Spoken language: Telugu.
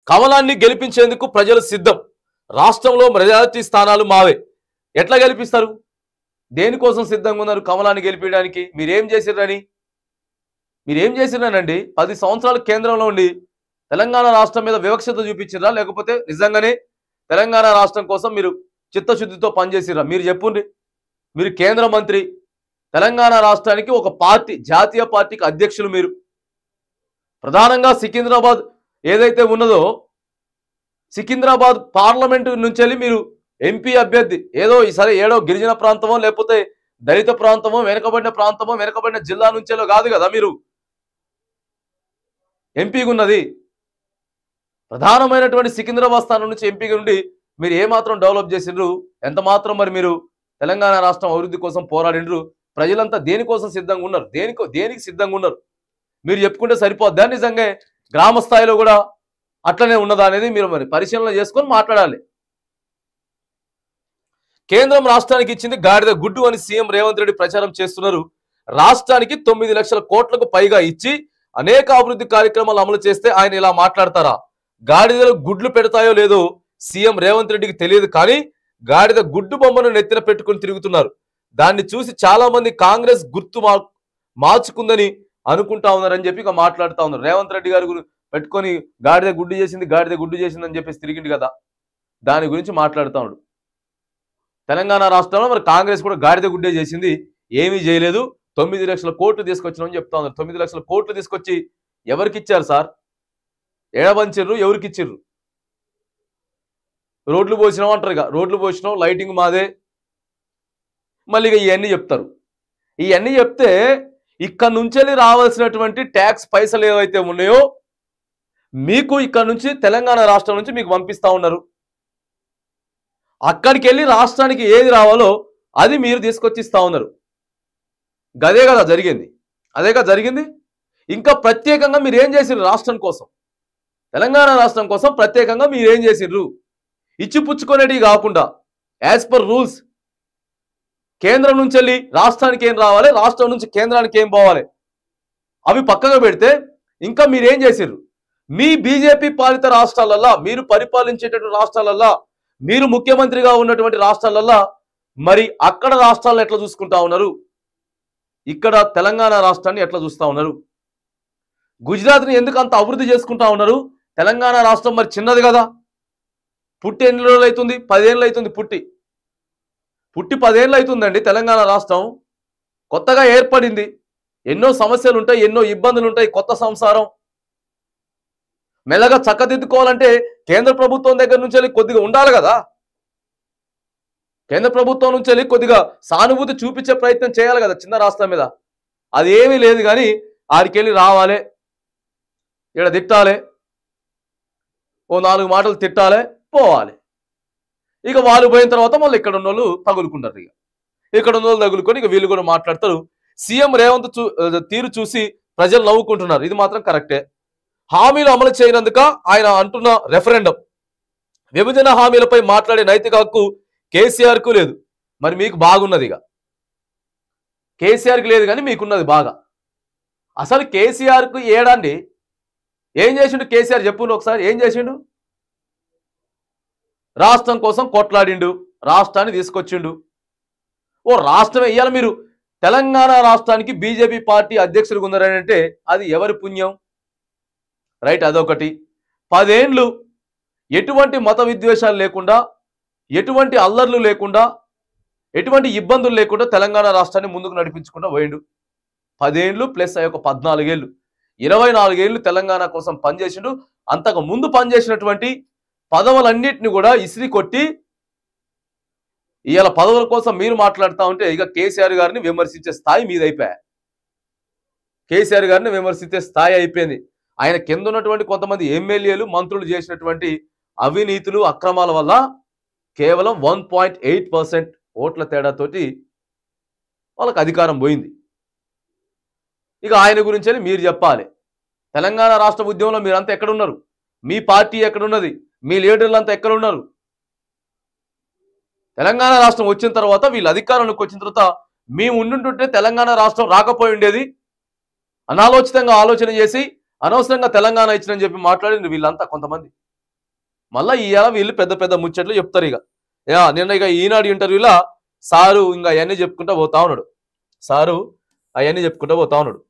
కమలాన్ని గెలిపించేందుకు ప్రజలు సిద్ధం. రాష్ట్రంలో మెజారిటీ స్థానాలు మావే. ఎట్లా గెలిపిస్తారు? దేనికోసం సిద్ధంగా ఉన్నారు? కమలాన్ని గెలిపించడానికి మీరేం చేసిర్రని? మీరేం చేసిర్రనండి? 10 సంవత్సరాలు కేంద్రంలో ఉండి తెలంగాణ రాష్ట్రం మీద వివక్షత చూపించిర్రా, లేకపోతే నిజంగానే తెలంగాణ రాష్ట్రం కోసం మీరు చిత్తశుద్ధితో పనిచేసిర్రా? మీరు చెప్పుండ్రి. మీరు కేంద్ర మంత్రి, తెలంగాణ రాష్ట్రానికి ఒక పార్టీ, జాతీయ పార్టీకి అధ్యక్షులు. మీరు ప్రధానంగా సికింద్రాబాద్ ఏదైతే ఉన్నదో, సికింద్రాబాద్ పార్లమెంటు నుంచి వెళ్ళి మీరు ఎంపీ అభ్యర్థి, ఏదో సరే ఏడో గిరిజన ప్రాంతమో లేకపోతే దళిత ప్రాంతమో వెనుకబడిన ప్రాంతమో వెనుకబడిన జిల్లా నుంచేలో కాదు కదా మీరు ఎంపీగా ఉన్నది. ప్రధానమైనటువంటి సికింద్రాబాద్ స్థానం నుంచి ఎంపీగా ఉండి మీరు ఏమాత్రం డెవలప్ చేసిండ్రు? ఎంత మాత్రం మరి మీరు తెలంగాణ రాష్ట్రం అభివృద్ధి కోసం పోరాడిండ్రు? ప్రజలంతా దేనికోసం సిద్ధంగా ఉన్నారు? దేనికి సిద్ధంగా ఉన్నారు? మీరు చెప్పుకుంటే సరిపోద్దా? నిజంగా గ్రామ స్థాయిలో కూడా అట్లనే ఉన్నదా అనేది మీరు మరి పరిశీలన చేసుకొని మాట్లాడాలి. కేంద్రం రాష్ట్రానికి ఇచ్చింది గాడిద గుడ్డు అని సీఎం రేవంత్ రెడ్డి ప్రచారం చేస్తున్నారు. రాష్ట్రానికి 9 లక్షల కోట్లకు పైగా ఇచ్చి అనేక అభివృద్ధి కార్యక్రమాలు అమలు చేస్తే ఆయన ఇలా మాట్లాడతారా? గాడిదలు గుడ్లు పెడతాయో లేదో సీఎం రేవంత్ రెడ్డికి తెలియదు, కానీ గాడిద గుడ్డు బొమ్మను నెత్తిన పెట్టుకుని తిరుగుతున్నారు. దాన్ని చూసి చాలా మంది కాంగ్రెస్ గుర్తు మార్చుకుందని అనుకుంటా ఉన్నారని చెప్పి ఇక మాట్లాడుతూ ఉన్నారు. రేవంత్ రెడ్డి గారు పెట్టుకొని గాడిద గుడ్డు చేసింది అని చెప్పేసి తిరిగింది కదా, దాని గురించి మాట్లాడుతూ ఉన్నాడు. తెలంగాణ రాష్ట్రంలో మరి కాంగ్రెస్ కూడా గాడిద గుడ్డే చేసింది, ఏమీ చేయలేదు. 9 లక్షల కోట్లు తీసుకొచ్చినామని చెప్తా ఉన్నారు. 9 లక్షల కోట్లు తీసుకొచ్చి ఎవరికి ఇచ్చారు సార్? ఏడబంచిర్రు, ఎవరికి ఇచ్చిర్రు? రోడ్లు పోసినాం అంటారు. ఇక రోడ్లు పోసినాం, లైటింగ్ మాదే, మళ్ళీ ఇక ఇవన్నీ చెప్తారు. ఇవన్నీ చెప్తే ఇక్కడ నుంచి రావాల్సినటువంటి ట్యాక్స్ పైసలు ఏవైతే ఉన్నాయో మీకు ఇక్కడ నుంచి తెలంగాణ రాష్ట్రం నుంచి మీకు పంపిస్తా ఉన్నారు. అక్కడికి వెళ్ళి రాష్ట్రానికి ఏది రావాలో అది మీరు తీసుకొచ్చి ఇస్తా ఉన్నారు. గదే కదా జరిగింది, అదేగా జరిగింది. ఇంకా ప్రత్యేకంగా మీరు ఏం చేసిర్రు? రాష్ట్రం కోసం, తెలంగాణ రాష్ట్రం కోసం ప్రత్యేకంగా మీరు ఏం చేసిర్రు? ఇచ్చిపుచ్చుకునేటివి కాకుండా యాజ్ పర్ రూల్స్ కేంద్రం నుంచి వెళ్ళి రాష్ట్రానికి ఏం రావాలి, రాష్ట్రం నుంచి కేంద్రానికి ఏం పోవాలి, అవి పక్కగా పెడితే ఇంకా మీరేం చేసిర్రు? మీ బీజేపీ పాలిత రాష్ట్రాలల్లా, మీరు పరిపాలించేటటువంటి రాష్ట్రాలల్లా, మీరు ముఖ్యమంత్రిగా ఉన్నటువంటి రాష్ట్రాలల్లా మరి అక్కడ రాష్ట్రాలను ఎట్లా చూసుకుంటా ఉన్నారు? ఇక్కడ తెలంగాణ రాష్ట్రాన్ని ఎట్లా చూస్తూ ఉన్నారు? గుజరాత్ని ఎందుకు అంత అభివృద్ధి చేసుకుంటా ఉన్నారు? తెలంగాణ రాష్ట్రం మరి చిన్నది కదా, పుట్టి ఎన్ని రోజులు అవుతుంది? 10 ఏళ్ళు అవుతుంది. పుట్టి 10 ఏళ్ళు అవుతుందండి. తెలంగాణ రాష్ట్రం కొత్తగా ఏర్పడింది. ఎన్నో సమస్యలు ఉంటాయి, ఎన్నో ఇబ్బందులు ఉంటాయి. కొత్త సంసారం మెల్లగా చక్కదిద్దుకోవాలంటే కేంద్ర ప్రభుత్వం దగ్గర నుంచి వెళ్ళి కొద్దిగా ఉండాలి కదా. కేంద్ర ప్రభుత్వం నుంచి వెళ్ళి కొద్దిగా సానుభూతి చూపించే ప్రయత్నం చేయాలి కదా చిన్న రాష్ట్రం మీద. అది ఏమీ లేదు. కానీ ఆడికెళ్ళి రావాలి, ఇక్కడ తిట్టాలి, ఓ 4 మాటలు తిట్టాలి, పోవాలి. ఇక వాళ్ళు పోయిన తర్వాత మళ్ళీ ఇక్కడ ఉన్న వాళ్ళు తగులుకుంటారు. ఇక్కడ ఉన్న వాళ్ళు తగులుకొని ఇక వీళ్ళు కూడా మాట్లాడతారు. సీఎం రేవంత్ తీరు చూసి ప్రజలు నవ్వుకుంటున్నారు. ఇది మాత్రం కరెక్టే. హామీలు అమలు చేయనందుక ఆయన అంటున్న రెఫరెండం, విభజన హామీలపై మాట్లాడే నైతిక హక్కు కేసీఆర్కు లేదు. మరి మీకు బాగున్నది. ఇక కేసీఆర్కి లేదు కానీ మీకున్నది బాగా. అసలు కేసీఆర్కు ఏడండి ఏం చేసిండు? కేసీఆర్ చెప్పుండు ఒకసారి, ఏం చేసిండు? రాష్ట్రం కోసం కొట్లాడిండు, రాష్ట్రాన్ని తీసుకొచ్చిండు. ఓ రాష్ట్రమే. ఇవాళ మీరు తెలంగాణ రాష్ట్రానికి బీజేపీ పార్టీ అధ్యక్షులుగా ఉన్నారని అంటే అది ఎవరి పుణ్యం? రైట్, అదొకటి. 10 ఏళ్ళు ఎటువంటి మత విద్వేషాలు లేకుండా, ఎటువంటి అల్లర్లు లేకుండా, ఎటువంటి ఇబ్బందులు లేకుండా తెలంగాణ రాష్ట్రాన్ని ముందుకు నడిపించుకుంటూ పోయిండు. 10 ఏళ్ళు ప్లస్ ఒక 14 ఏళ్ళు, 24 ఏళ్ళు తెలంగాణ కోసం పనిచేసిండు. అంతకు ముందు పనిచేసినటువంటి పదవులన్నింటినీ కూడా ఇసిరి కొట్టి ఇవాళ పదవుల కోసం మీరు మాట్లాడుతూ ఉంటే ఇక కేసీఆర్ గారిని విమర్శించే స్థాయి మీదైపోయా. కేసీఆర్ గారిని విమర్శించే స్థాయి అయిపోయింది. ఆయన కింద ఉన్నటువంటి కొంతమంది ఎమ్మెల్యేలు, మంత్రులు చేసినటువంటి అవినీతులు, అక్రమాల వల్ల కేవలం 1.8% ఓట్ల తేడాతోటి వాళ్ళకి అధికారం పోయింది. ఇక ఆయన గురించి మీరు చెప్పాలి. తెలంగాణ రాష్ట్ర ఉద్యమంలో మీరంతా ఎక్కడున్నారు? మీ పార్టీ ఎక్కడున్నది? మీ లీడర్లంతా ఎక్కడున్నారు? తెలంగాణ రాష్ట్రం వచ్చిన తర్వాత, వీళ్ళు అధికారంలోకి వచ్చిన తర్వాత మేము ఉండుంటుంటే తెలంగాణ రాష్ట్రం రాకపోయి ఉండేది. అనాలోచితంగా ఆలోచన చేసి అనవసరంగా తెలంగాణ ఇచ్చినని చెప్పి మాట్లాడింది వీళ్ళంతా కొంతమంది. మళ్ళీ ఇవాళ వీళ్ళు పెద్ద పెద్ద ముచ్చట్లు చెప్తారు. నిన్న ఈనాడు ఇంటర్వ్యూలో సారు ఇంకా అవన్నీ చెప్పుకుంటా పోతా ఉన్నాడు.